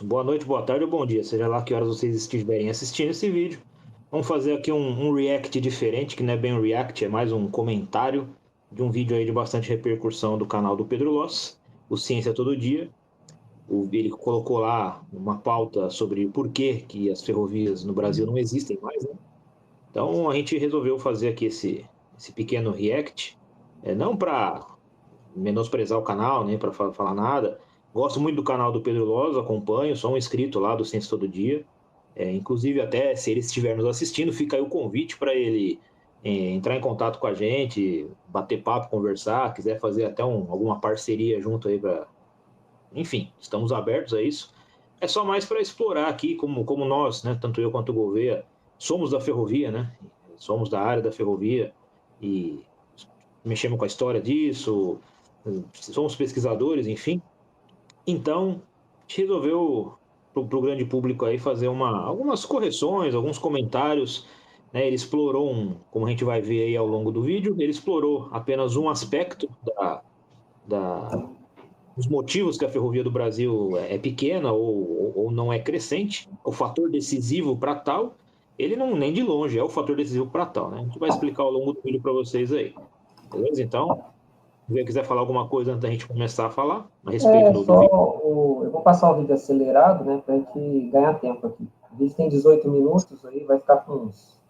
Boa noite, boa tarde ou bom dia, seja lá que horas vocês estiverem assistindo esse vídeo. Vamos fazer aqui um react diferente, que não é bem um react, é mais um comentário de um vídeo aí de bastante repercussão do canal do Pedro Loss, o Ciência Todo Dia. Ele colocou lá uma pauta sobre por que as ferrovias no Brasil não existem mais, né? Então a gente resolveu fazer aqui esse pequeno react, não para menosprezar o canal, nem para falar nada. Gosto muito do canal do Pedro Loz, acompanho, sou um inscrito lá do Ciência Todo Dia. Inclusive, até se ele estiver nos assistindo, fica aí o convite para ele entrar em contato com a gente, bater papo, conversar, quiser fazer até alguma parceria junto aí para. Enfim, estamos abertos a isso. É só mais para explorar aqui, como nós, né, tanto eu quanto o Gouveia, somos da ferrovia, né? Somos da área da ferrovia e mexemos com a história disso, somos pesquisadores, enfim. Então, a gente resolveu, para o grande público aí, fazer algumas correções, alguns comentários. Né? Ele explorou, como a gente vai ver aí ao longo do vídeo, ele explorou apenas um aspecto dos motivos que a ferrovia do Brasil é pequena ou não é crescente, o fator decisivo para tal, ele não nem de longe é o fator decisivo para tal. Né? A gente vai explicar ao longo do vídeo para vocês aí. Beleza? Então, se você quiser falar alguma coisa antes da gente começar a falar a respeito do vídeo. Eu vou passar o vídeo acelerado, né, para a gente ganhar tempo aqui. O vídeo tem 18 minutos, aí vai ficar com uns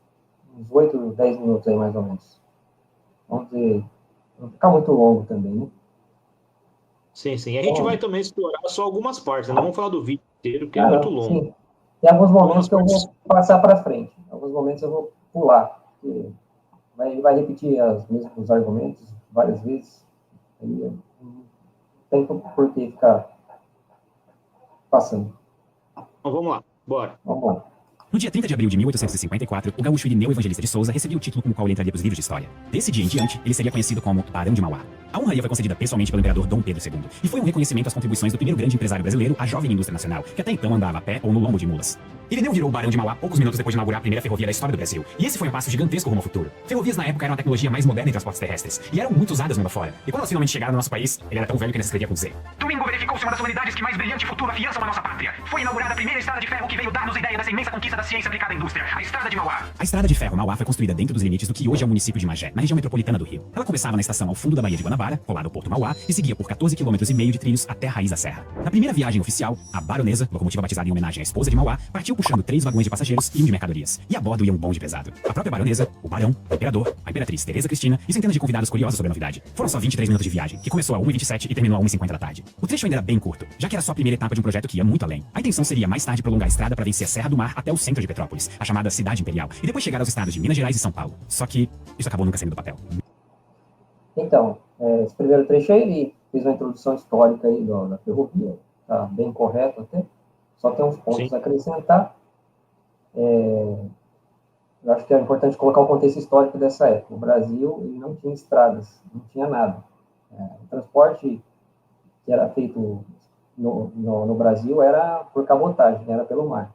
8, 10 minutos aí, mais ou menos. Vamos ver. Não ficar muito longo também, né? Sim, sim. A gente vai também explorar só algumas partes, né? Não vamos falar do vídeo inteiro, porque é muito longo. Sim. Tem alguns momentos Algumas que eu partes. vou passar para frente. Alguns momentos eu vou pular. Ele vai repetir os mesmos argumentos várias vezes. Aí não tem por que ficar passando. Então vamos lá, bora. Vamos lá. No dia 30 de abril de 1854, o gaúcho Irineu Evangelista de Souza recebeu o título com o qual ele entraria para os livros de história. Desse dia em diante, ele seria conhecido como Barão de Mauá. A honraria foi concedida pessoalmente pelo imperador Dom Pedro II e foi um reconhecimento às contribuições do primeiro grande empresário brasileiro à jovem indústria nacional, que até então andava a pé ou no lombo de mulas. Irineu virou o Barão de Mauá poucos minutos depois de inaugurar a primeira ferrovia da história do Brasil, e esse foi um passo gigantesco rumo ao futuro. Ferrovias na época eram a tecnologia mais moderna em transportes terrestres, e eram muito usadas mundo afora. E quando elas finalmente chegaram no nosso país, ele era tão velho que ainda se escrevia com Z. Domingo verificou-se uma das solenidades que mais brilhante futuro afiançam a nossa pátria. Foi inaugurada a primeira estrada de ferro que veio dar-nos a ideia dessa imensa conquista da ciência aplicada à indústria, a Estrada de Mauá. A Estrada de Ferro Mauá foi construída dentro dos limites do que hoje é o município de Magé, na região metropolitana do Rio. Ela começava na estação ao fundo da Baía de Guanabara, colada ao Porto Mauá, e seguia por 14,5 km de trilhos até a raiz da serra. Na primeira viagem oficial, a Baronesa, locomotiva batizada em homenagem à esposa de Mauá, partiu puxando 3 vagões de passageiros e um de mercadorias. E a bordo ia um bonde pesado. A própria Baronesa, o Barão, o Imperador, a Imperatriz Teresa Cristina e centenas de convidados curiosos sobre a novidade. Foram só 23 minutos de viagem, que começou a 1h27 e terminou a 1h50 da tarde. O trecho ainda era bem curto, já que era só a primeira etapa de um projeto que ia muito além. A intenção seria mais tarde prolongar a estrada para vencer a Serra do Mar até o centro de Petrópolis, a chamada Cidade Imperial, e depois chegar aos estados de Minas Gerais e São Paulo. Só que isso acabou nunca saindo do papel. Então, esse primeiro trecho aí, ele fez uma introdução histórica aí da ferrovia, tá bem correto até, só tem uns pontos a acrescentar. Eu acho que é importante colocar o contexto histórico dessa época. O Brasil ele não tinha estradas, não tinha nada. O transporte que era feito no Brasil era por cabotagem, era pelo mar.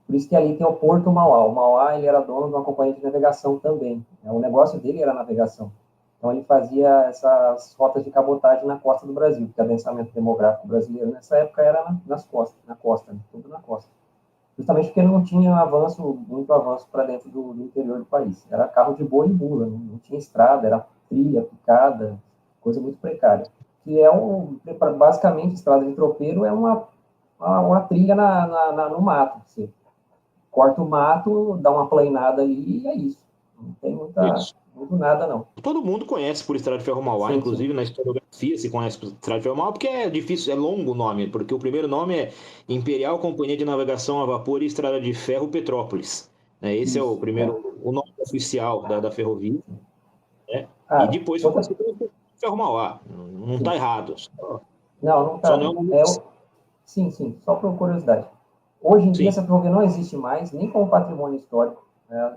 Por isso que ali tem o Porto Mauá. O Mauá ele era dono de uma companhia de navegação também. O negócio dele era navegação. Então ele fazia essas rotas de cabotagem na costa do Brasil, porque o adensamento demográfico brasileiro nessa época era nas costas, na costa, tudo na costa. Justamente porque não tinha muito avanço para dentro do interior do país. Era carro de boi e mula, não tinha estrada, era trilha, picada, coisa muito precária. Que basicamente, estrada de tropeiro é uma trilha no mato. Você corta o mato, dá uma plainada ali e é isso. Não tem muito nada, não. Todo mundo conhece por Estrada de Ferro Mauá, inclusive na historiografia se conhece por Estrada de Ferro Mauá, porque é difícil, é longo o nome, porque o primeiro nome é Imperial Companhia de Navegação a Vapor e Estrada de Ferro Petrópolis. Esse é o primeiro, o nome oficial da ferrovia. Né? E depois foi construído Ferro Mauá. Não está errado. Não está. Sim, só por curiosidade. Hoje em dia, essa ferrovia não existe mais, nem como patrimônio histórico.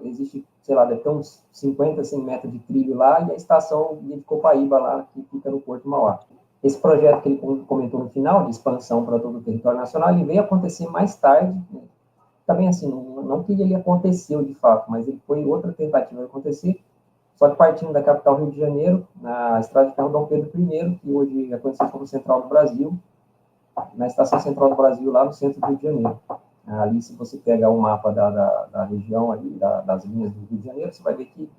Existe, sei lá, deve ter uns 50, 100 metros de trilho lá, e a estação de Copaíba lá, que fica no Porto Mauá. Esse projeto que ele comentou no final, de expansão para todo o território nacional, ele veio acontecer mais tarde, né? Também assim, não que ele aconteceu de fato, mas ele foi outra tentativa de acontecer, só que partindo da capital Rio de Janeiro, na estrada de ferro Dom Pedro I, que hoje é conhecido como Central do Brasil, na Estação Central do Brasil, lá no centro do Rio de Janeiro. Ali, se você pegar um mapa da região ali, das linhas do Rio de Janeiro, você vai ver que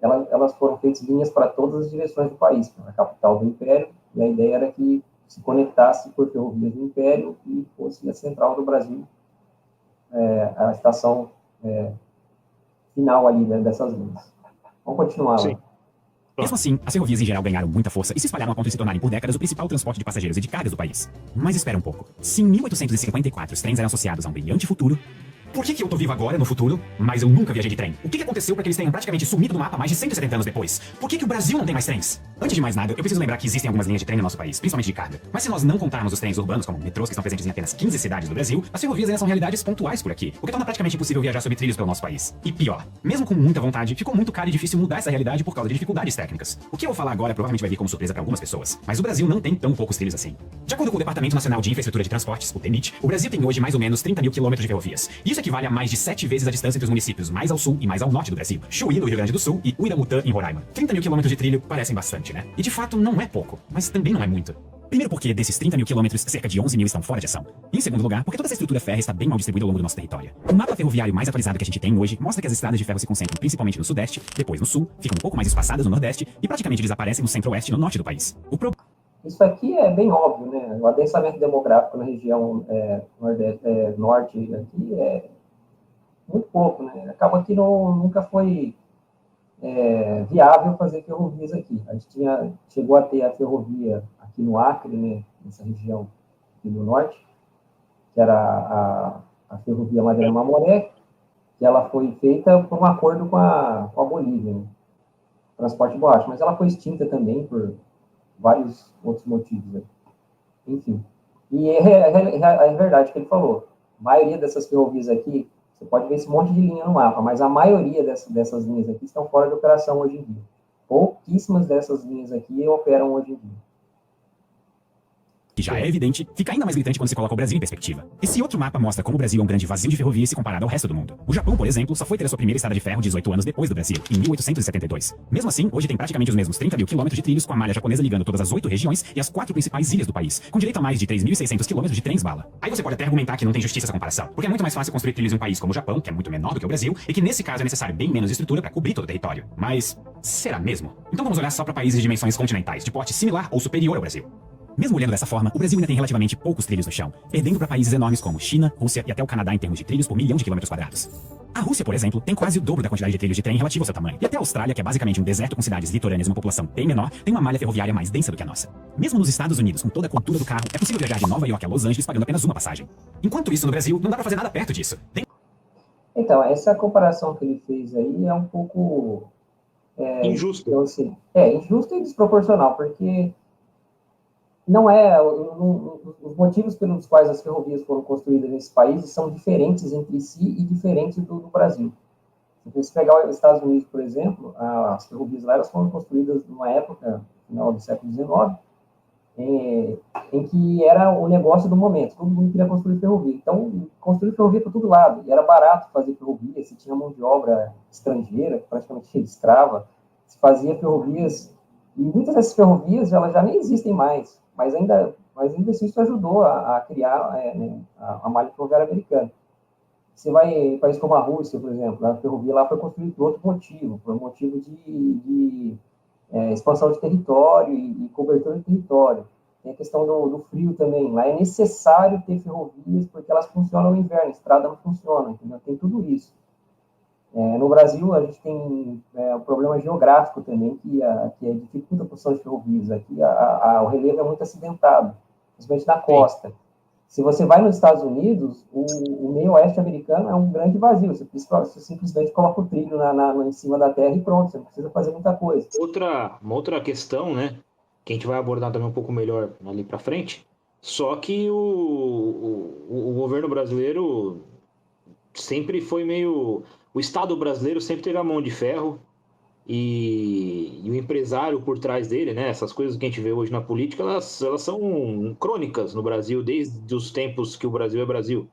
elas foram feitas linhas para todas as direções do país, para a capital do Império, e a ideia era que se conectasse por ferrovias do Império e fosse a Central do Brasil, a estação final ali, né, dessas linhas. Vamos continuar lá. Mesmo assim, as ferrovias em geral ganharam muita força e se espalharam a ponto de se tornarem por décadas o principal transporte de passageiros e de cargas do país. Mas espera um pouco. Se em 1854 os trens eram associados a um brilhante futuro, por que eu tô vivo agora, no futuro, mas eu nunca viajei de trem? O que aconteceu para que eles tenham praticamente sumido do mapa mais de 170 anos depois? Por que o Brasil não tem mais trens? Antes de mais nada, eu preciso lembrar que existem algumas linhas de trem no nosso país, principalmente de carga. Mas se nós não contarmos os trens urbanos como metrôs que estão presentes em apenas 15 cidades do Brasil, as ferrovias ainda são realidades pontuais por aqui, o que torna praticamente impossível viajar sobre trilhos pelo nosso país. E pior, mesmo com muita vontade, ficou muito caro e difícil mudar essa realidade por causa de dificuldades técnicas. O que eu vou falar agora provavelmente vai vir como surpresa para algumas pessoas, mas o Brasil não tem tão poucos trilhos assim. De acordo com o Departamento Nacional de Infraestrutura de Transportes, o DENIT, o Brasil tem hoje mais ou menos 30 mil quilômetros de ferrovias. Isso equivale a mais de 7 vezes a distância entre os municípios mais ao sul e mais ao norte do Brasil, Chuí, no Rio Grande do Sul, e Uiramutã, em Roraima. 30 mil quilômetros de trilho parecem bastante, né? E de fato não é pouco, mas também não é muito. Primeiro porque desses 30 mil quilômetros, cerca de 11 mil estão fora de ação. E em segundo lugar, porque toda essa estrutura férrea está bem mal distribuída ao longo do nosso território. O mapa ferroviário mais atualizado que a gente tem hoje mostra que as estradas de ferro se concentram principalmente no sudeste, depois no sul, ficam um pouco mais espaçadas no nordeste e praticamente desaparecem no centro-oeste e no norte do país. Isso aqui é bem óbvio, né? O adensamento demográfico na região norte aqui é muito pouco, né? Acaba que nunca foi viável fazer ferrovias aqui. A gente chegou a ter a ferrovia aqui no Acre, né? Nessa região aqui do norte, que era a ferrovia Madeira-Mamoré, que ela foi feita por um acordo com a Bolívia, né? Transporte de borracha, mas ela foi extinta também por vários outros motivos, né? Enfim. E é verdade que ele falou. A maioria dessas ferrovias aqui, você pode ver esse monte de linha no mapa, mas a maioria dessas linhas aqui estão fora de operação hoje em dia. Pouquíssimas dessas linhas aqui operam hoje em dia. Que já é evidente, fica ainda mais gritante quando se coloca o Brasil em perspectiva. Esse outro mapa mostra como o Brasil é um grande vazio de ferrovia se comparado ao resto do mundo. O Japão, por exemplo, só foi ter a sua primeira estrada de ferro 18 anos depois do Brasil, em 1872. Mesmo assim, hoje tem praticamente os mesmos 30 mil quilômetros de trilhos com a malha japonesa ligando todas as 8 regiões e as 4 principais ilhas do país, com direito a mais de 3.600 quilômetros de trens-bala. Aí você pode até argumentar que não tem justiça essa comparação, porque é muito mais fácil construir trilhos em um país como o Japão, que é muito menor do que o Brasil, e que nesse caso é necessário bem menos estrutura para cobrir todo o território. Mas será mesmo? Então vamos olhar só para países de dimensões continentais, de porte similar ou superior ao Brasil. Mesmo olhando dessa forma, o Brasil ainda tem relativamente poucos trilhos no chão, perdendo para países enormes como China, Rússia e até o Canadá em termos de trilhos por milhão de quilômetros quadrados. A Rússia, por exemplo, tem quase o dobro da quantidade de trilhos de trem relativo ao seu tamanho. E até a Austrália, que é basicamente um deserto com cidades litorâneas e uma população bem menor, tem uma malha ferroviária mais densa do que a nossa. Mesmo nos Estados Unidos, com toda a cultura do carro, é possível viajar de Nova York a Los Angeles pagando apenas uma passagem. Enquanto isso, no Brasil, não dá para fazer nada perto disso. Então, essa comparação que ele fez aí é um pouco... injusto. Então, assim, injusto e desproporcional, porque não os motivos pelos quais as ferrovias foram construídas nesses países são diferentes entre si e diferentes do Brasil. Se você pegar os Estados Unidos, por exemplo, as ferrovias lá elas foram construídas numa época, final do século XIX, em que era o negócio do momento, todo mundo queria construir ferrovia. Então, construir ferrovia para todo lado, e era barato fazer ferrovia, se tinha mão de obra estrangeira, praticamente escrava, se fazia ferrovias, e muitas dessas ferrovias elas já nem existem mais, mas ainda assim isso ajudou a criar a malha ferroviária americana. Você vai em países como a Rússia, por exemplo, a ferrovia lá foi construída por outro motivo, por um motivo de expansão de território e cobertura de território. Tem a questão do frio também. Lá é necessário ter ferrovias porque elas funcionam no inverno, a estrada não funciona, entendeu? Tem tudo isso. No Brasil, a gente tem um problema geográfico também, que dificulta a construção de ferrovias. Aqui o relevo é muito acidentado, principalmente na costa. Sim. Se você vai nos Estados Unidos, o meio oeste americano é um grande vazio. Você simplesmente coloca o trilho em cima da terra e pronto, você não precisa fazer muita coisa. Uma outra questão, né, que a gente vai abordar também um pouco melhor ali para frente, só que o governo brasileiro sempre foi meio... O Estado brasileiro sempre teve a mão de ferro e o empresário por trás dele, né? Essas coisas que a gente vê hoje na política, elas são crônicas no Brasil, desde os tempos que o Brasil é Brasil.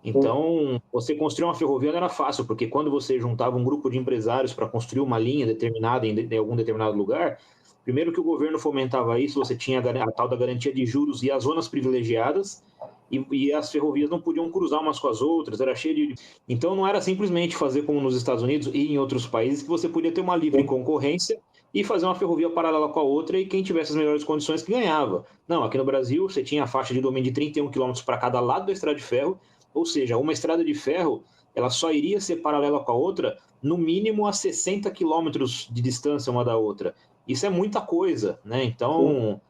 Então, você construir uma ferrovia não era fácil, porque quando você juntava um grupo de empresários para construir uma linha determinada em algum determinado lugar, Primeiro que o governo fomentava isso, você tinha a tal da garantia de juros e as zonas privilegiadas, e as ferrovias não podiam cruzar umas com as outras, era cheio de... Então não era simplesmente fazer como nos Estados Unidos e em outros países, que você podia ter uma livre concorrência e fazer uma ferrovia paralela com a outra, e quem tivesse as melhores condições que ganhava. Não, aqui no Brasil você tinha a faixa de domínio de 31 quilômetros para cada lado da estrada de ferro, ou seja, uma estrada de ferro ela só iria ser paralela com a outra no mínimo a 60 quilômetros de distância uma da outra. Isso é muita coisa, né? Então,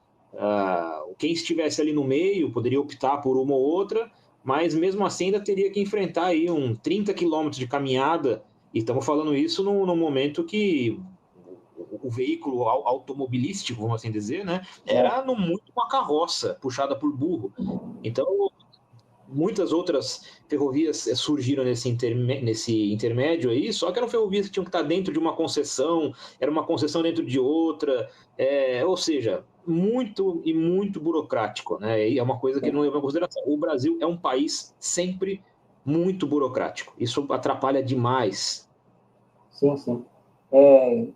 quem estivesse ali no meio poderia optar por uma ou outra, mas mesmo assim ainda teria que enfrentar aí 30 quilômetros de caminhada, e estamos falando isso no momento que o veículo automobilístico, vamos assim dizer, né, era no muito uma carroça puxada por burro. Então, muitas outras ferrovias surgiram nesse intermédio aí, só que eram ferrovias que tinham que estar dentro de uma concessão, era uma concessão dentro de outra, ou seja, muito burocrático, né? E é uma coisa que não leva em consideração. O Brasil é um país sempre muito burocrático. Isso atrapalha demais. Sim, sim.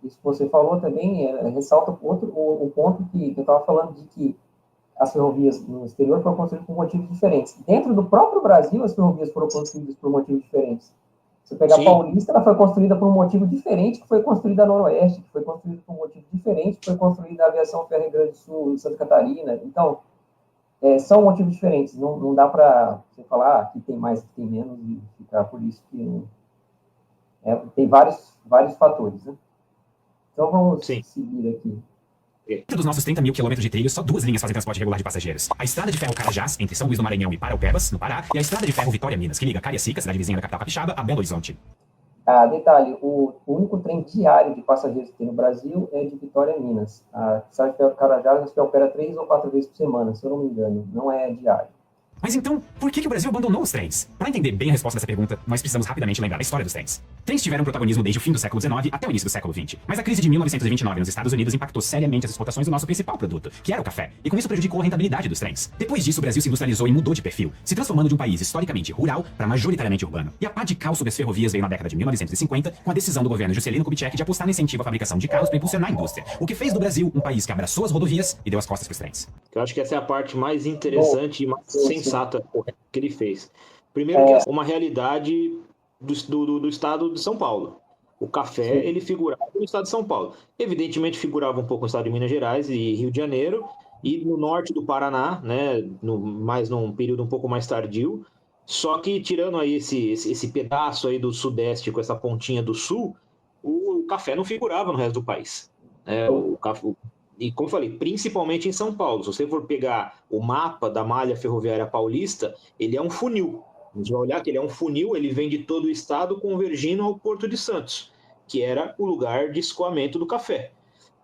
Isso que você falou também ressalta o ponto que eu estava falando de que as ferrovias no exterior foram construídas por motivos diferentes. Dentro do próprio Brasil, as ferrovias foram construídas por motivos diferentes. Se você pegar a Paulista, ela foi construída por um motivo diferente que foi construída a Noroeste, que foi construída por um motivo diferente que foi construída a Aviação Ferro Grande do Sul, em Santa Catarina. Então, são motivos diferentes. Não dá para você falar que tem mais, que tem menos, e ficar por isso que... tem vários fatores, né? Então, vamos seguir aqui. Dentro dos nossos 30 mil quilômetros de trilhos, só 2 linhas fazem transporte regular de passageiros. A Estrada de Ferro Carajás, entre São Luís do Maranhão e Paraupebas, no Pará, e a Estrada de Ferro Vitória Minas, que liga Cariacica, cidade vizinha da capital capixaba, a Belo Horizonte. Detalhe, o único trem diário de passageiros que tem no Brasil é de Vitória Minas. A Estrada de Ferro Carajás, acho que opera 3 ou 4 vezes por semana, se eu não me engano. Não é diário. Mas então, por que o Brasil abandonou os trens? Para entender bem a resposta dessa pergunta, nós precisamos rapidamente lembrar a história dos trens. Trens tiveram protagonismo desde o fim do século XIX até o início do século XX. Mas a crise de 1929 nos Estados Unidos impactou seriamente as exportações do nosso principal produto, que era o café, e com isso prejudicou a rentabilidade dos trens. Depois disso, o Brasil se industrializou e mudou de perfil, se transformando de um país historicamente rural para majoritariamente urbano. E a pá de cal sobre as ferrovias veio na década de 1950, com a decisão do governo Juscelino Kubitschek de apostar no incentivo à fabricação de carros para impulsionar a indústria, o que fez do Brasil um país que abraçou as rodovias e deu as costas para os trens. Eu acho que essa é a parte mais interessante e mais sensata que ele fez. Primeiro que é uma realidade do estado de São Paulo. O café, ele figurava no estado de São Paulo. Evidentemente figurava um pouco no estado de Minas Gerais e Rio de Janeiro, e no norte do Paraná, né, mais num período um pouco mais tardio. Só que tirando aí esse pedaço aí do sudeste com essa pontinha do sul, o café não figurava no resto do país. E como eu falei, principalmente em São Paulo. Se você for pegar o mapa da malha ferroviária paulista, ele é um funil. A gente vai olhar que ele é um funil, ele vem de todo o estado convergindo ao Porto de Santos, que era o lugar de escoamento do café.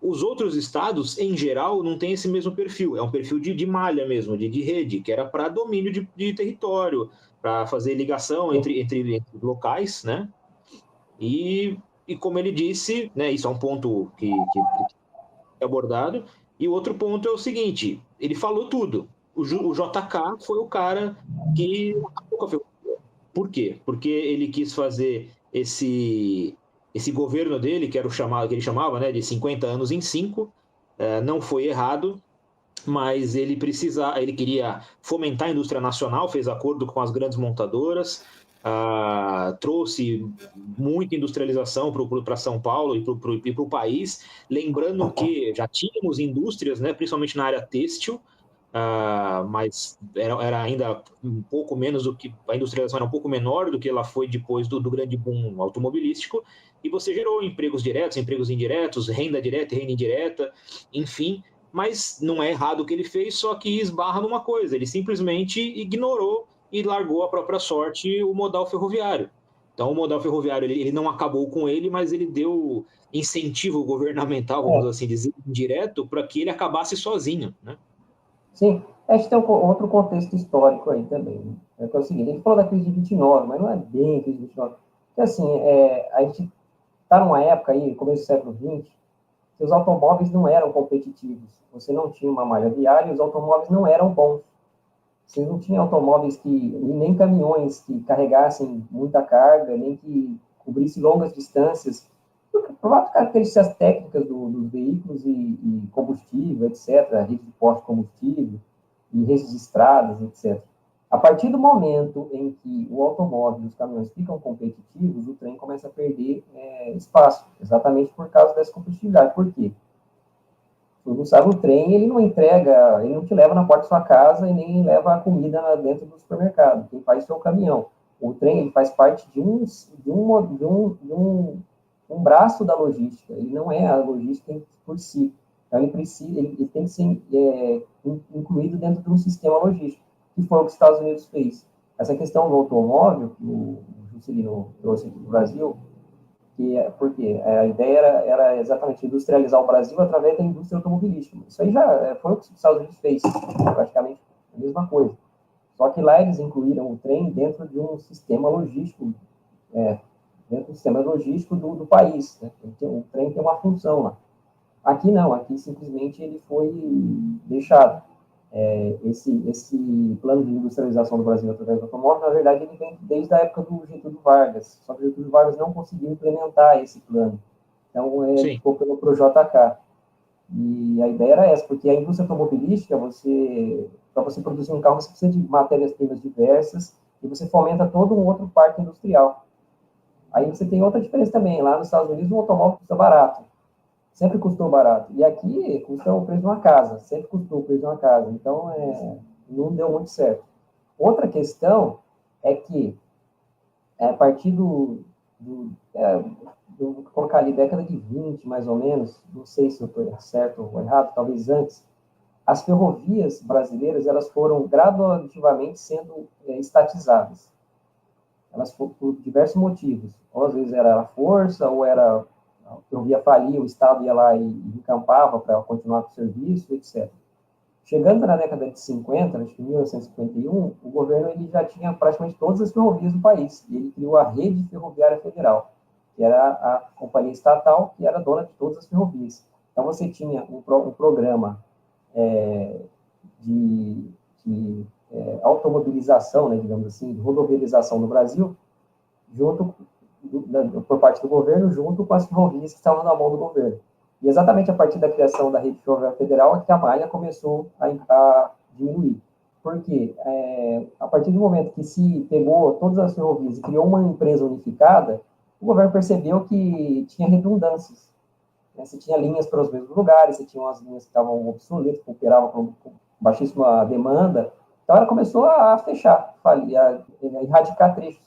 Os outros estados, em geral, não tem esse mesmo perfil. É um perfil de malha mesmo, de rede, que era para domínio de território, para fazer ligação entre locais, né? E como ele disse, né, isso é um ponto que abordado. E o outro ponto é o seguinte: ele falou tudo. O JK foi o cara que acabou com a ferrovia. Por quê? Porque ele quis fazer esse governo dele, que era que ele chamava, né, de 50 anos em 5, não foi errado, mas ele queria fomentar a indústria nacional, fez acordo com as grandes montadoras, trouxe muita industrialização para São Paulo e para o país, lembrando que já tínhamos indústrias, né, principalmente na área têxtil, mas era ainda um pouco menos do que a industrialização era um pouco menor do que ela foi depois do grande boom automobilístico, e você gerou empregos diretos, empregos indiretos, renda direta e renda indireta, enfim. Mas não é errado o que ele fez, só que esbarra numa coisa: ele simplesmente ignorou e largou a própria sorte o modal ferroviário. Então, o modal ferroviário ele não acabou com ele, mas ele deu incentivo governamental, vamos assim dizer, direto, para que ele acabasse sozinho, né? Sim, a gente tem outro contexto histórico aí também. Né? É o seguinte: ele falou da crise de 29, mas não é bem a crise de 29. Porque, assim, a gente está numa época aí, começo do século XX, que os automóveis não eram competitivos. Você não tinha uma malha viária e os automóveis não eram bons. Você não tinha automóveis nem caminhões que carregassem muita carga, nem que cobrissem longas distâncias. Por várias características técnicas dos veículos e combustível, etc., rede de postos de combustível, e redes de estradas, etc. A partir do momento em que o automóvel e os caminhões ficam competitivos, o trem começa a perder espaço, exatamente por causa dessa competitividade. Por quê? Todo mundo sabe, o trem, ele não entrega, ele não te leva na porta da sua casa e nem leva a comida dentro do supermercado. Quem faz isso é o caminhão. O trem, ele faz parte de um braço da logística. Ele não é a logística por si. Então, ele tem que ser incluído dentro de um sistema logístico, que foi o que os Estados Unidos fez. Essa questão do automóvel, que o Juscelino trouxe aqui no Brasil, porque a ideia era exatamente industrializar o Brasil através da indústria automobilística. Isso aí já foi o que os Estados Unidos fez, praticamente a mesma coisa. Só que lá eles incluíram o trem dentro de um sistema logístico, dentro do sistema logístico do país. Né? O trem tem uma função lá. Aqui não, aqui simplesmente ele foi deixado. Esse plano de industrialização do Brasil através do automóvel, na verdade, ele vem desde a época do Getúlio Vargas, só que o Getúlio Vargas não conseguiu implementar esse plano. Então, ele ficou pro JK. E a ideia era essa, porque a indústria automobilística, para você produzir um carro, você precisa de matérias-primas diversas e você fomenta todo um outro parque industrial. Aí você tem outra diferença também. Lá nos Estados Unidos, um automóvel custa barato. Sempre custou barato. E aqui custa o preço de uma casa. Sempre custou o preço de uma casa. Então, não deu muito certo. Outra questão é que, a partir vou colocar ali, década de 20, mais ou menos, não sei se eu estou certo ou errado, talvez antes, as ferrovias brasileiras, elas foram gradativamente sendo estatizadas. Elas foram por diversos motivos. Ou às vezes era a força, ou era a ferrovia falia, o Estado ia lá e encampava para continuar com o serviço, etc. Chegando na década de 50, acho que em 1951, o governo ele já tinha praticamente todas as ferrovias do país. E ele criou a Rede Ferroviária Federal, que era a companhia estatal que era dona de todas as ferrovias. Então, você tinha um programa de automobilização, né, digamos assim, de rodoviarização no Brasil, por parte do governo, junto com as ferrovias que estavam na mão do governo. E exatamente a partir da criação da Rede Ferroviária Federal é que a malha começou a diminuir. Por quê? A partir do momento que se pegou todas as ferrovias e criou uma empresa unificada, o governo percebeu que tinha redundâncias. Né? Você tinha linhas para os mesmos lugares, você tinha umas linhas que estavam obsoletas, que operavam com baixíssima demanda. Então, ela começou a fechar, a erradicar trechos.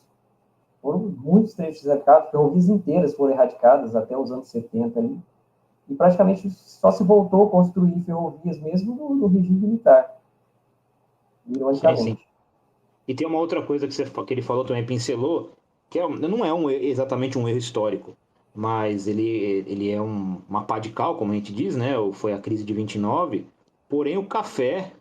Foram muitos trechos erradicados, ferrovias inteiras foram erradicadas até os anos 70 ali, e praticamente só se voltou a construir ferrovias mesmo no regime militar, ironicamente. Sim. E tem uma outra coisa que ele falou também, pincelou, que não é exatamente um erro histórico, mas ele é uma pá de cal, como a gente diz, né? Foi a crise de 29, porém o café,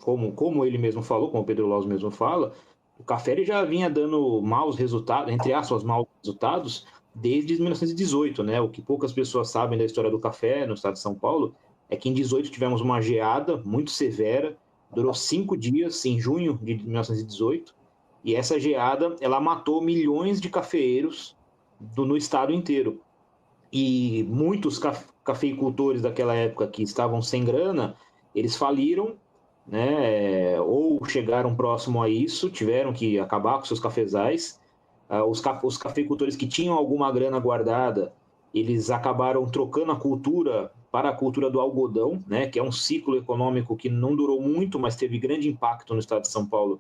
como ele mesmo falou, como o Pedro Laus mesmo fala, o café ele já vinha dando maus resultados, entre aspas, maus resultados, desde 1918, né? O que poucas pessoas sabem da história do café no estado de São Paulo é que em 18 tivemos uma geada muito severa, durou 5 dias, em junho de 1918, e essa geada ela matou milhões de cafeeiros no estado inteiro. E muitos cafeicultores daquela época que estavam sem grana, eles faliram, né? Ou chegaram próximo a isso, tiveram que acabar com seus cafezais. Os cafeicultores que tinham alguma grana guardada, eles acabaram trocando a cultura para a cultura do algodão, né? Que é um ciclo econômico que não durou muito, mas teve grande impacto no estado de São Paulo,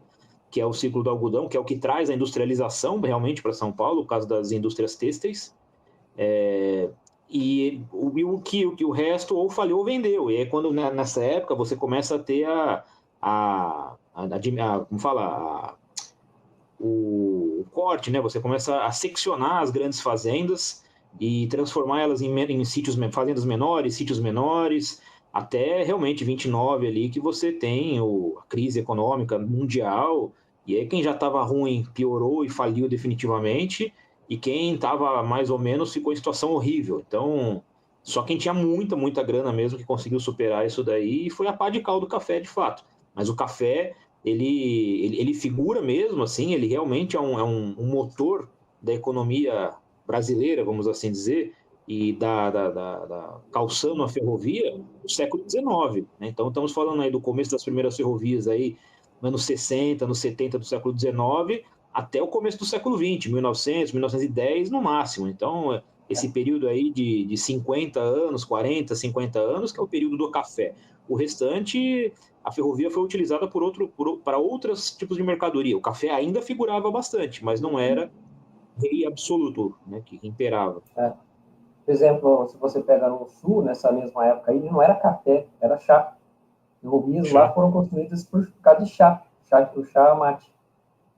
que é o ciclo do algodão, que é o que traz a industrialização realmente para São Paulo, por causa das indústrias têxteis. E o resto ou falhou ou vendeu. E aí, quando nessa época você começa a ter como fala, o corte, né? Você começa a seccionar as grandes fazendas e transformar elas em sítios, fazendas menores, sítios menores, até realmente 29 ali que você tem a crise econômica mundial. E aí quem já estava ruim piorou e faliu definitivamente, e quem estava mais ou menos ficou em situação horrível. Então, só quem tinha muita grana mesmo que conseguiu superar isso daí, e foi a pá de cal do café, de fato. Mas o café, ele figura mesmo, assim, ele realmente é um motor da economia brasileira, vamos assim dizer, e calçando a ferrovia no século XIX, né? Então estamos falando aí do começo das primeiras ferrovias aí, nos anos 60, anos 70 do século XIX, até o começo do século XX, 1900, 1910 no máximo. Então, esse período aí de 50 anos, 40, 50 anos, que é o período do café. O restante, a ferrovia foi utilizada para outros tipos de mercadoria. O café ainda figurava bastante, mas não era rei absoluto, né, que imperava. Por exemplo, se você pega no sul, nessa mesma época aí, não era café, era chá. Ferrovias lá foram construídas por causa de chá, o chá mate.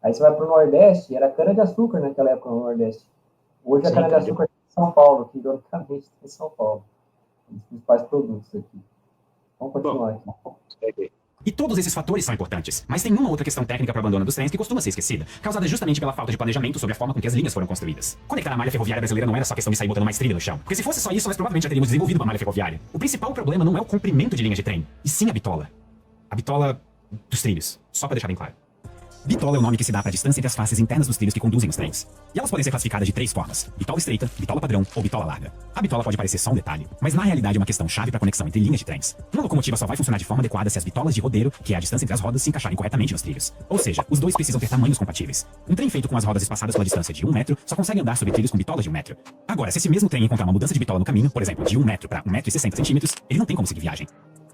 Aí você vai para o Nordeste, era cana-de-açúcar naquela época no Nordeste. Hoje a cana-de-açúcar é em São Paulo, que ironicamente é em São Paulo. Um dos principais produtos aqui. Vamos continuar aqui. E todos esses fatores são importantes, mas tem uma outra questão técnica para o abandono dos trens que costuma ser esquecida, causada justamente pela falta de planejamento sobre a forma com que as linhas foram construídas. Conectar a malha ferroviária brasileira não era só questão de sair botando mais trilha no chão, porque se fosse só isso, nós provavelmente já teríamos desenvolvido uma malha ferroviária. O principal problema não é o comprimento de linhas de trem, e sim a bitola. A bitola dos trilhos, só para deixar bem claro. Bitola é o nome que se dá para a distância entre as faces internas dos trilhos que conduzem os trens. E elas podem ser classificadas de 3 formas: bitola estreita, bitola padrão ou bitola larga. A bitola pode parecer só um detalhe, mas na realidade é uma questão chave para a conexão entre linhas de trens. Uma locomotiva só vai funcionar de forma adequada se as bitolas de rodeiro, que é a distância entre as rodas, se encaixarem corretamente nos trilhos. Ou seja, os dois precisam ter tamanhos compatíveis. Um trem feito com as rodas espaçadas pela distância de 1 metro só consegue andar sobre trilhos com bitolas de 1 metro. Agora, se esse mesmo trem encontrar uma mudança de bitola no caminho, por exemplo, de 1 metro para 1,60 centímetros, ele não tem como seguir viagem.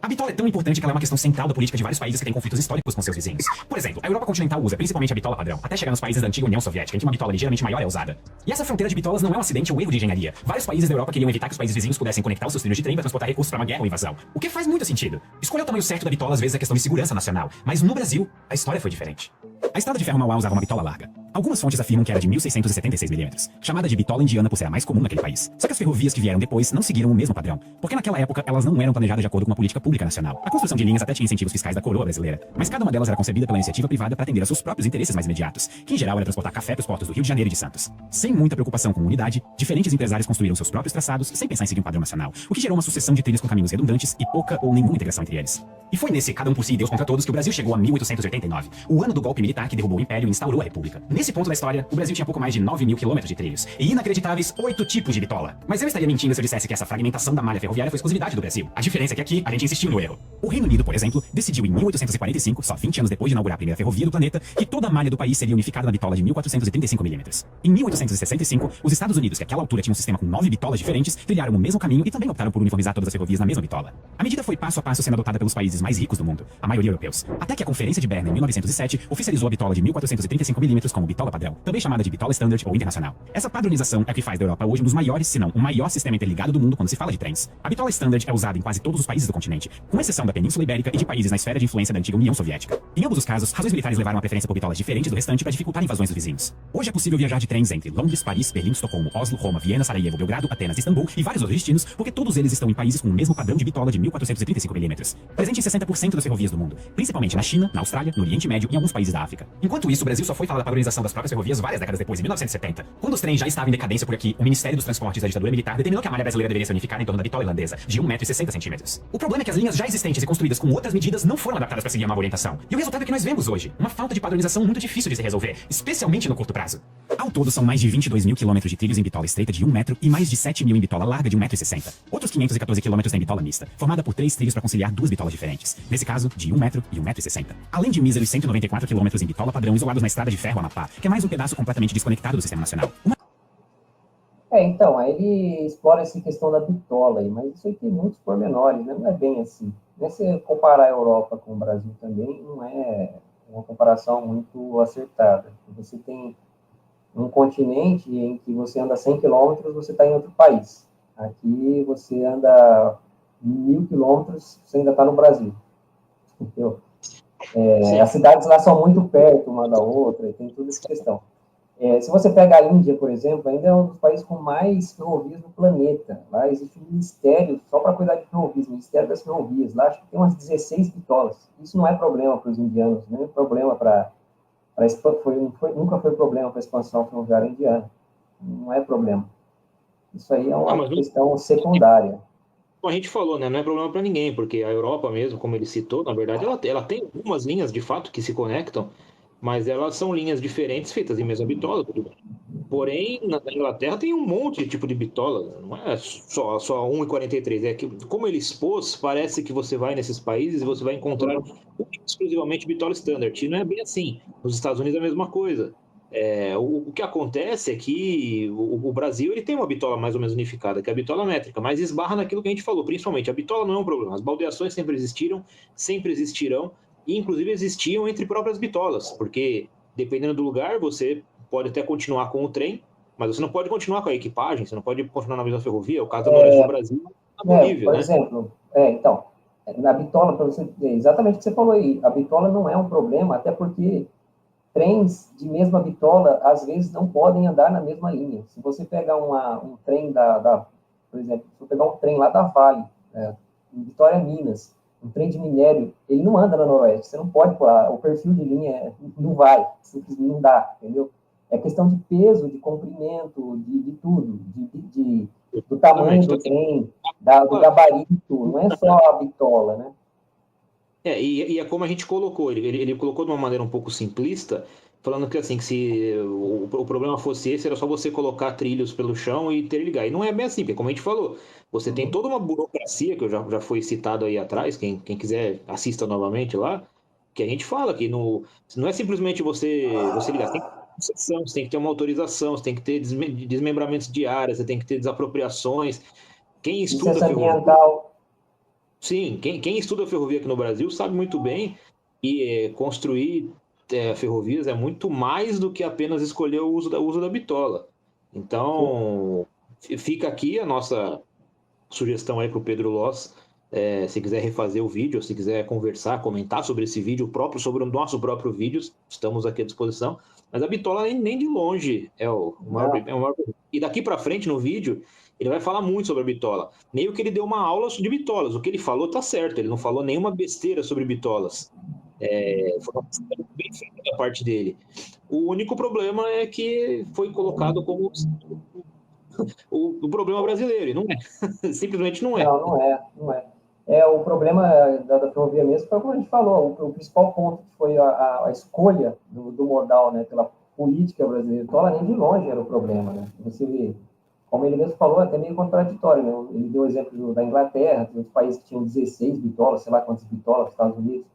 A bitola é tão importante que ela é uma questão central da política de vários países que têm conflitos históricos com seus vizinhos. Por exemplo, a Europa continental usa principalmente a bitola padrão, até chegar nos países da antiga União Soviética, em que uma bitola ligeiramente maior é usada. E essa fronteira de bitolas não é um acidente ou erro de engenharia. Vários países da Europa queriam evitar que os países vizinhos pudessem conectar os seus trilhos de trem para transportar recursos para uma guerra ou invasão. O que faz muito sentido. Escolher o tamanho certo da bitola às vezes é questão de segurança nacional, mas no Brasil, a história foi diferente. A estrada de ferro Mauá usava uma bitola larga. Algumas fontes afirmam que era de 1.676 milímetros, chamada de bitola indiana por ser a mais comum naquele país. Só que as ferrovias que vieram depois não seguiram o mesmo padrão, porque naquela época elas não eram planejadas de acordo com uma política pública nacional. A construção de linhas até tinha incentivos fiscais da coroa brasileira, mas cada uma delas era concebida pela iniciativa privada para atender a seus próprios interesses mais imediatos, que em geral era transportar café para os portos do Rio de Janeiro e de Santos. Sem muita preocupação com unidade, diferentes empresários construíram seus próprios traçados sem pensar em seguir um padrão nacional, o que gerou uma sucessão de trilhos com caminhos redundantes e pouca ou nenhuma integração entre eles. E foi nesse cada um por si e Deus contra todos que o Brasil chegou a 1889, o ano do golpe militar que derrubou o Império e instaurou a República. Nesse ponto da história, o Brasil tinha pouco mais de 9.000 quilômetros de trilhos e inacreditáveis 8 tipos de bitola. Mas eu estaria mentindo se eu dissesse que essa fragmentação da malha ferroviária foi exclusividade do Brasil. A diferença é que aqui a gente insistiu no erro. O Reino Unido, por exemplo, decidiu em 1845, só 20 anos depois de inaugurar a primeira ferrovia do planeta, que toda a malha do país seria unificada na bitola de 1.435 milímetros. Em 1865, os Estados Unidos, que àquela altura tinha um sistema com 9 bitolas diferentes, trilharam o mesmo caminho e também optaram por uniformizar todas as ferrovias na mesma bitola. A medida foi passo a passo sendo adotada pelos países mais ricos do mundo, a maioria europeus, até que a Conferência de Berna, em 1907, oficializou a bitola de 1.435 milímetros como bitola padrão, também chamada de bitola standard ou internacional. Essa padronização é o que faz da Europa hoje um dos maiores, se não o maior sistema interligado do mundo quando se fala de trens. A bitola standard é usada em quase todos os países do continente, com exceção da Península Ibérica e de países na esfera de influência da antiga União Soviética. Em ambos os casos, razões militares levaram a preferência por bitolas diferentes do restante para dificultar invasões dos vizinhos. Hoje é possível viajar de trens entre Londres, Paris, Berlim, Estocolmo, Oslo, Roma, Viena, Sarajevo, Belgrado, Atenas, Istambul e vários outros destinos, porque todos eles estão em países com o mesmo padrão de bitola de 1.435 milímetros, presente em 60% das ferrovias do mundo, principalmente na China, na Austrália, no Oriente Médio e em alguns países da África. Enquanto isso, o Brasil só foi falar da padronização das próprias ferrovias várias décadas depois, em 1970. Quando os trens já estavam em decadência por aqui, o Ministério dos Transportes da ditadura militar determinou que a malha brasileira deveria se unificar em torno da bitola irlandesa, de 1,60 m. O problema é que as linhas já existentes e construídas com outras medidas não foram adaptadas para seguir a nova orientação. E o resultado é que nós vemos hoje, uma falta de padronização muito difícil de se resolver, especialmente no curto prazo. Ao todo, são mais de 22.000 quilômetros de trilhos em bitola estreita de 1 metro e mais de 7.000 em bitola larga de 1,60 m. Outros 514 quilômetros em bitola mista, formada por 3 trilhos para conciliar 2 bitolas diferentes, nesse caso, de 1 metro e 1,60 m. Além de míseros 194 quilômetros em bitola padrão isolados na estrada de ferro Amapá, que é mais um pedaço completamente desconectado do sistema nacional. Então, aí ele explora essa questão da bitola aí, mas isso aí tem muitos pormenores, né? Não é bem assim. Se você comparar a Europa com o Brasil também, não é uma comparação muito acertada. Você tem um continente em que você anda 100 quilômetros, você está em outro país. Aqui você anda 1.000 quilômetros, você ainda está no Brasil. Entendeu? As cidades lá são muito perto uma da outra, e tem toda essa questão. Se você pega a Índia, por exemplo, ainda é um dos países com mais ferrovias no planeta. Lá existe um ministério só para cuidar de ferrovias, o Ministério das Ferrovias. Lá acho que tem umas 16 bitolas. Isso não é problema para os indianos, não é problema nunca foi problema para a expansão ferroviária indiana. Não é problema. Isso aí é uma questão secundária. Como a gente falou, né? Não é problema para ninguém, porque a Europa mesmo, como ele citou, na verdade, ela tem algumas linhas de fato que se conectam, mas elas são linhas diferentes feitas em mesma bitola, tudo bem. Porém, na Inglaterra tem um monte de tipo de bitola, não é só 1,43. É que, como ele expôs, parece que você vai nesses países e você vai encontrar exclusivamente bitola standard. E não é bem assim. Nos Estados Unidos é a mesma coisa. O que acontece é que o Brasil ele tem uma bitola mais ou menos unificada, que é a bitola métrica, mas esbarra naquilo que a gente falou, principalmente. A bitola não é um problema. As baldeações sempre existiram, sempre existirão, e inclusive existiam entre próprias bitolas, porque dependendo do lugar, você pode até continuar com o trem, mas você não pode continuar com a equipagem, você não pode continuar na mesma ferrovia. O caso do Noroeste do Brasil, na Bolívia, Por né? exemplo, então, na bitola, para você dizer exatamente o que você falou aí, a bitola não é um problema, até porque trens de mesma bitola, às vezes, não podem andar na mesma linha. Se você pegar um trem por exemplo, se eu pegar um trem lá da Vale, em Vitória, Minas, um trem de minério, ele não anda na Noroeste, você não pode pular, o perfil de linha não vai, simplesmente não dá, entendeu? É questão de peso, de comprimento, de tudo, do tamanho do trem, do gabarito, não é só a bitola, né? E é como a gente colocou, ele colocou de uma maneira um pouco simplista, falando que assim, que se o problema fosse esse, era só você colocar trilhos pelo chão e ter ligar. E não é bem assim, porque como a gente falou, você tem toda uma burocracia, que já foi citado aí atrás, quem quiser assista novamente lá, que a gente fala que não é simplesmente você ligar, você tem que ter concessão, você tem que ter uma autorização, você tem que ter desmembramentos de áreas, você tem que ter desapropriações. Quem estuda Licença ferrovia ambiental. Sim, quem estuda ferrovia aqui no Brasil sabe muito bem que construir ferrovias é muito mais do que apenas escolher o uso da bitola. Então, fica aqui a nossa sugestão aí para o Pedro Loss, se quiser refazer o vídeo, se quiser conversar, comentar sobre esse vídeo próprio, sobre o nosso próprio vídeo, estamos aqui à disposição. Mas a bitola nem de longe é o maior, E daqui para frente no vídeo, ele vai falar muito sobre a bitola. Meio que ele deu uma aula de bitolas. O que ele falou tá certo, ele não falou nenhuma besteira sobre bitolas. Foi uma besteira bem feita da parte dele. O único problema é que foi colocado como o problema brasileiro, e não é. Simplesmente não é. Não, não é. O problema da ferrovia mesmo foi como a gente falou, o principal ponto que foi a escolha do modal, né, pela política brasileira. Tola nem de longe era o problema, né? Você vê, como ele mesmo falou, é até meio contraditório, né? Ele deu o exemplo da Inglaterra, tem outros países que tinham 16 bitolas, sei lá quantas bitolas, Estados Unidos.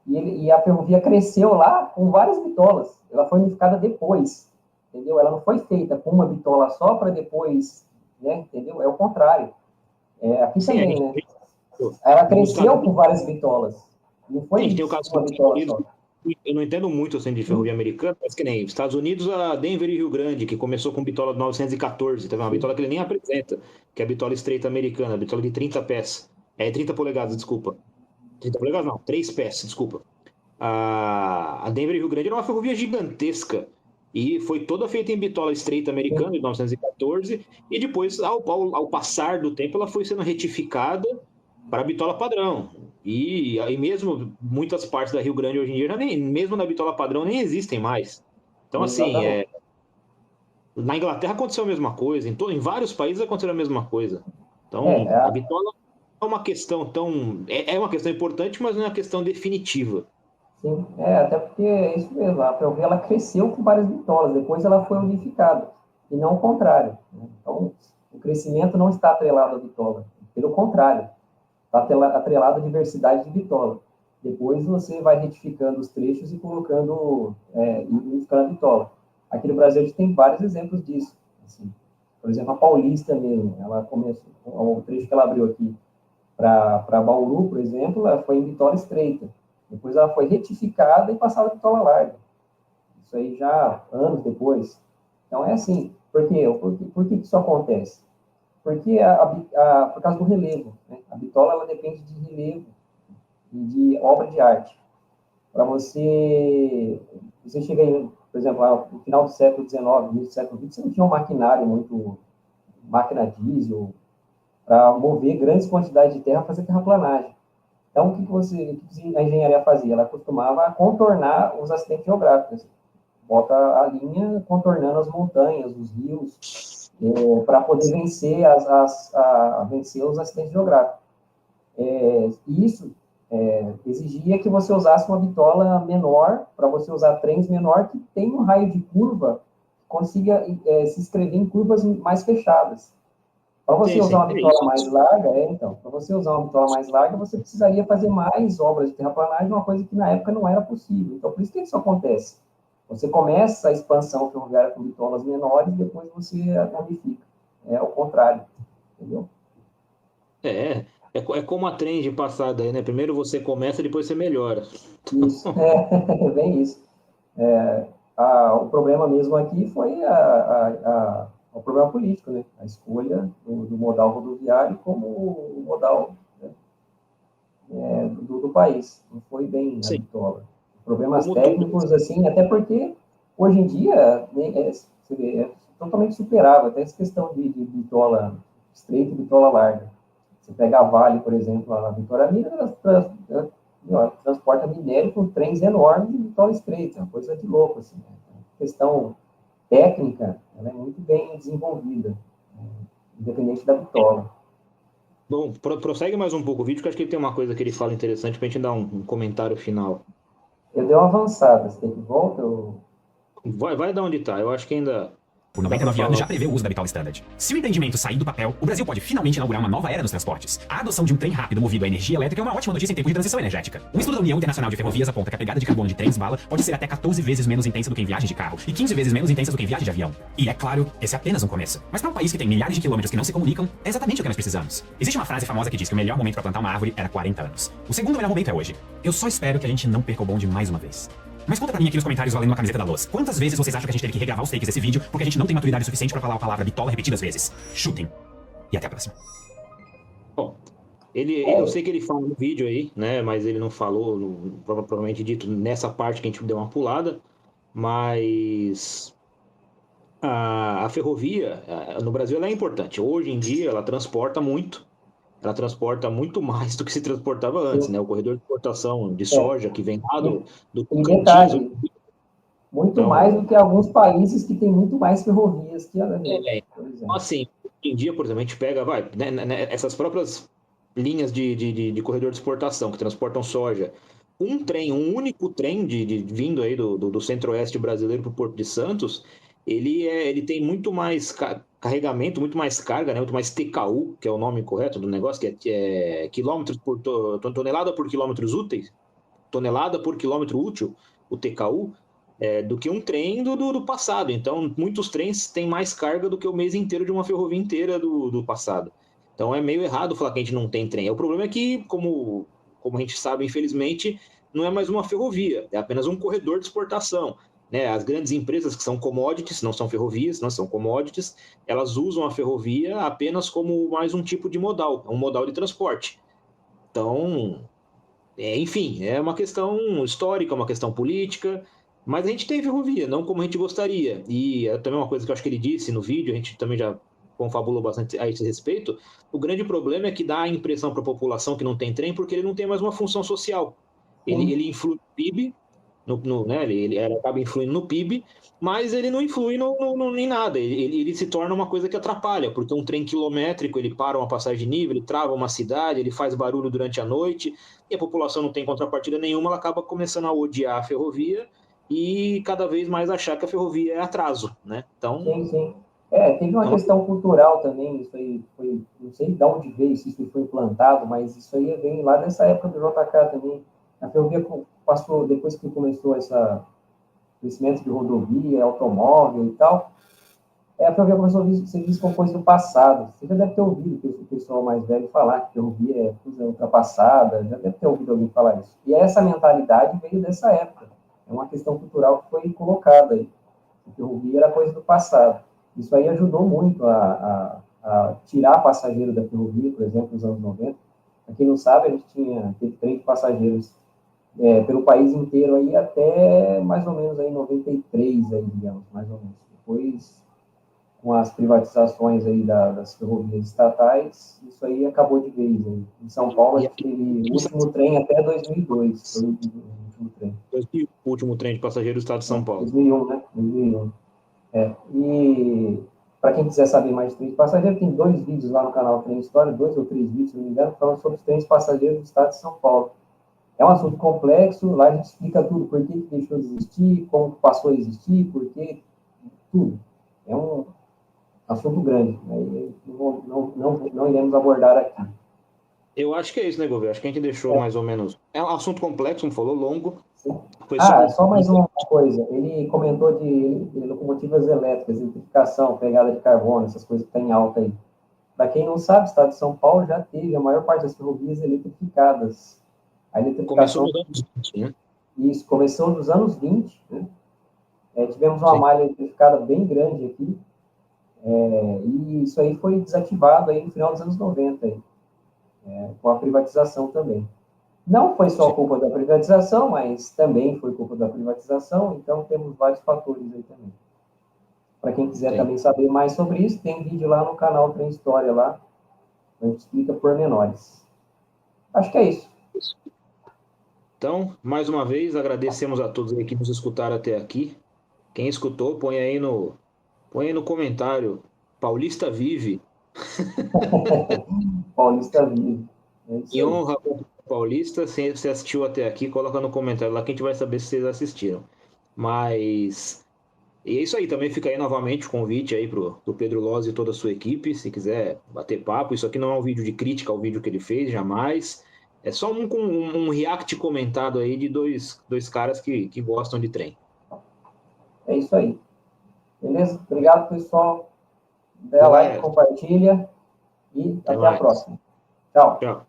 E a ferrovia cresceu lá com várias bitolas. Ela foi unificada depois, entendeu? Ela não foi feita com uma bitola só para depois, né? Entendeu? É o contrário. Aqui Sim, também, né? Ela cresceu com várias bitolas. Não foi Sim, tem o caso uma dos Estados bitola Unidos. só. Eu não entendo muito assim, de ferrovia americana, mas que nem Estados Unidos, a Denver e Rio Grande, que começou com bitola de 914, teve uma bitola que ele nem apresenta, que é a bitola estreita americana, a bitola de 30 pés. 30 polegadas, desculpa. 30 polegadas não, 3 pés, desculpa. A Denver e Rio Grande era uma ferrovia gigantesca e foi toda feita em bitola estreita americana de 914 e depois, ao passar do tempo, ela foi sendo retificada para a bitola padrão. E aí mesmo muitas partes da Rio Grande hoje em dia, mesmo na bitola padrão, nem existem mais. Então, assim, Exatamente. na Inglaterra aconteceu a mesma coisa, em vários países aconteceu a mesma coisa. Então, a bitola é uma questão é uma questão importante, mas não é uma questão definitiva. Sim, até porque é isso mesmo, a ferrovia ela cresceu com várias bitolas, depois ela foi unificada, e não o contrário, né? Então, o crescimento não está atrelado à bitola, pelo contrário, está atrelado à diversidade de bitola. Depois você vai retificando os trechos e colocando, e unificando a bitola. Aqui no Brasil a gente tem vários exemplos disso. Assim, por exemplo, a Paulista mesmo, ela começou, o trecho que ela abriu aqui para Bauru, por exemplo, ela foi em bitola estreita. Depois ela foi retificada e passada de bitola larga. Isso aí já anos depois. Então é assim. Por quê? Por que isso acontece? Porque por causa do relevo. Né? A bitola ela depende de relevo e de obra de arte. Para você chega aí, por exemplo, no final do século XIX, início do século XX, você não tinha um maquinário muito, máquina diesel, para mover grandes quantidades de terra, fazer terraplanagem. Então, o que a engenharia fazia? Ela costumava contornar os acidentes geográficos. Bota a linha contornando as montanhas, os rios, para poder vencer, vencer os acidentes geográficos. Isso exigia que você usasse uma bitola menor, para você usar trens menor, que tem um raio de curva consiga se inscrever em curvas mais fechadas. Para você usar uma bitola mais larga, para você usar uma bitola mais larga, você precisaria fazer mais obras de terraplanagem, uma coisa que na época não era possível. Então, por isso que isso acontece. Você começa a expansão ferroviária com bitolas menores, depois você modifica. É o contrário, entendeu? É como a trend passada aí, né? Primeiro você começa, depois você melhora. Isso, bem isso. O problema mesmo aqui foi o problema político, né? A escolha do modal rodoviário como o modal, né, do país. Não foi bem a bitola. Problemas como técnicos, tudo. Assim, até porque hoje em dia é totalmente superável, até essa questão de bitola estreita e bitola larga. Você pega a Vale, por exemplo, a Vitória Minas, ela transporta minério com trens enormes de bitola estreita, uma coisa de louco, assim, né? A questão técnica, ela é muito bem desenvolvida, independente da bitola. Bom, prossegue mais um pouco o vídeo, que acho que ele tem uma coisa que ele fala interessante para a gente dar um comentário final. Eu dei uma avançada, você tem que voltar? Vai dar onde tá, eu acho que ainda... Por 99 anos já prevê o uso da bitola standard. Se o empreendimento sair do papel, o Brasil pode finalmente inaugurar uma nova era nos transportes. A adoção de um trem rápido movido a energia elétrica é uma ótima notícia em tempo de transição energética. Um estudo da União Internacional de Ferrovias aponta que a pegada de carbono de trens-bala pode ser até 14 vezes menos intensa do que em viagens de carro e 15 vezes menos intensa do que em viagem de avião. E é claro, esse é apenas um começo. Mas para um país que tem milhares de quilômetros que não se comunicam, é exatamente o que nós precisamos. Existe uma frase famosa que diz que o melhor momento para plantar uma árvore era 40 anos. O segundo melhor momento é hoje. Eu só espero que a gente não perca o bonde mais uma vez. Mas conta pra mim aqui nos comentários valendo uma camiseta da Loz. Quantas vezes vocês acham que a gente teve que regravar os takes desse vídeo porque a gente não tem maturidade suficiente pra falar a palavra bitola repetidas vezes? Chutem. E até a próxima. Bom, eu sei que ele fala no vídeo aí, né? Mas ele não falou, provavelmente dito, nessa parte que a gente deu uma pulada. Mas a ferrovia no Brasil ela é importante. Hoje em dia ela transporta muito. Ela transporta muito mais do que se transportava antes, né? O corredor de exportação de soja que vem lá do e detalhe, muito então, mais do que alguns países que têm muito mais ferrovias que a gente. Assim, hoje em dia, por exemplo, a gente pega, essas próprias linhas de corredor de exportação que transportam soja. Um único trem vindo aí do centro-oeste brasileiro para o Porto de Santos, ele tem muito mais carregamento, muito mais carga, né? Muito mais TKU, que é o nome correto do negócio, que é quilômetros por tonelada por quilômetros úteis, tonelada por quilômetro útil, o TKU, do que um trem do passado. Então, muitos trens têm mais carga do que o mês inteiro de uma ferrovia inteira do passado. Então, é meio errado falar que a gente não tem trem. O problema é que, como a gente sabe, infelizmente, não é mais uma ferrovia, é apenas um corredor de exportação. Né? As grandes empresas que são commodities, não são ferrovias, não são commodities, elas usam a ferrovia apenas como mais um tipo de modal, um modal de transporte. Então, enfim, é uma questão histórica, uma questão política, mas a gente tem ferrovia, não como a gente gostaria. E é também uma coisa que eu acho que ele disse no vídeo, a gente também já confabulou bastante a esse respeito. O grande problema é que dá a impressão para a população que não tem trem porque ele não tem mais uma função social. Ele influi no PIB, né? Ele acaba influindo no PIB, mas ele não influi em nada. Ele se torna uma coisa que atrapalha, porque um trem quilométrico ele para uma passagem de nível, ele trava uma cidade, ele faz barulho durante a noite, e a população não tem contrapartida nenhuma, ela acaba começando a odiar a ferrovia e cada vez mais achar que a ferrovia é atraso, né? Então, sim. Teve uma questão cultural também, isso aí foi, não sei de onde veio, se isso foi implantado, mas isso aí vem lá dessa época do JK também. A ferrovia passou, depois que começou esse crescimento de rodovia, automóvel e tal, a ferrovia começou a ser vista como coisa do passado. Você já deve ter ouvido o pessoal mais velho falar que a ferrovia é coisa ultrapassada, já deve ter ouvido alguém falar isso. E essa mentalidade veio dessa época. É uma questão cultural que foi colocada aí. A ferrovia era coisa do passado. Isso aí ajudou muito a tirar passageiro da ferrovia, por exemplo, nos anos 90. Para quem não sabe, a gente teve trem de passageiros pelo país inteiro aí até mais ou menos aí 93, aí, digamos, mais ou menos. Depois, com as privatizações aí das ferrovias estatais, isso aí acabou de vez. Aí. Em São Paulo, a gente teve o último trem até 2002, foi o último trem. O último trem de passageiros do estado de São Paulo. 2001, né? 2001. E para quem quiser saber mais de trens de passageiros, tem 2 vídeos lá no canal Trem História, 2 ou 3 vídeos, se não me engano, falando sobre os trens de passageiros do estado de São Paulo. É um assunto complexo, lá a gente explica tudo, por que deixou de existir, como passou a existir, por que tudo. É um assunto grande, né? E não iremos abordar aqui. Eu acho que é isso, né, Gouveia? Acho que a gente deixou mais ou menos. É um assunto complexo, não falou, longo. Foi Só mais uma coisa. Ele comentou de locomotivas elétricas, eletrificação, pegada de carbono, essas coisas que tem alta aí. Para quem não sabe, o estado de São Paulo já teve a maior parte das ferrovias eletrificadas. A Começou eletrificação, nos anos 20, né? isso, começou nos anos 20, né? Tivemos uma Sim. malha eletrificada bem grande aqui, e isso aí foi desativado aí no final dos anos 90, aí, com a privatização também. Não foi só Sim. culpa da privatização, mas também foi culpa da privatização, então temos vários fatores aí também. Para quem quiser Sim. também saber mais sobre isso, tem vídeo lá no canal Trem História, lá, a gente explica pormenores. Acho que é isso. Então, mais uma vez, agradecemos a todos aí que nos escutaram até aqui. Quem escutou, põe aí no comentário. Paulista vive. Paulista vive. É isso Em aí. honra ao Paulista, se você assistiu até aqui, coloca no comentário lá que a gente vai saber se vocês assistiram. Mas e é isso aí, também fica aí novamente o convite aí pro Pedro Loz e toda a sua equipe, se quiser bater papo. Isso aqui não é um vídeo de crítica ao vídeo que ele fez, jamais. É só um react comentado aí de dois caras que gostam de trem. É isso aí. Beleza? Obrigado, pessoal. Dê Até like, mais. compartilha e Até até a mais. próxima. Tchau. Tchau.